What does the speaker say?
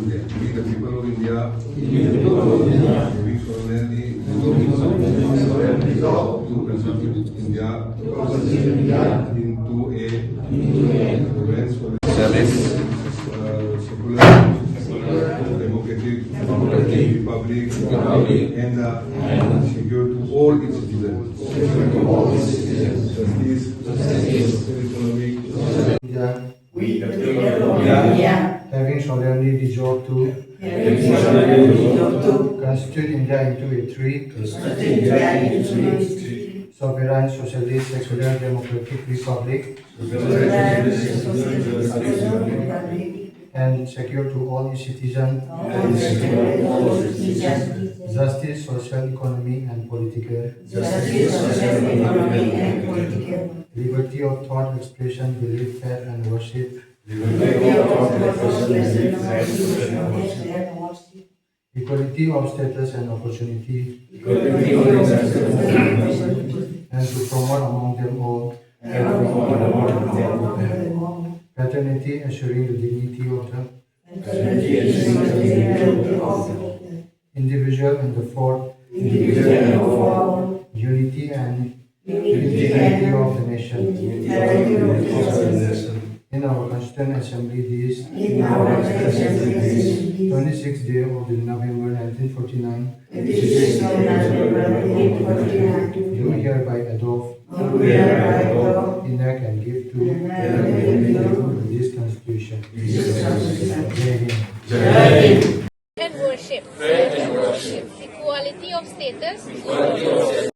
We the people of India, having solemnly resolved to constitute India into a socialist, secular, democratic republic, and secure to all its citizens. Justice, economic. We, the people of India, having solemnly resolved to constitute India into a free, sovereign, socialist, secular, democratic republic, and secure to all its citizens justice, social, economic, and political liberty of thought, expression, belief, faith, and worship, equality of status and opportunity, and to promote among them all fraternity, assuring the dignity of the individual, and the fourth, unity and integrity of the nation. In our Constituent Assembly, this 26th day of the November 1949, do hereby adopt, enact, and give to this Constitution. Jai Hind.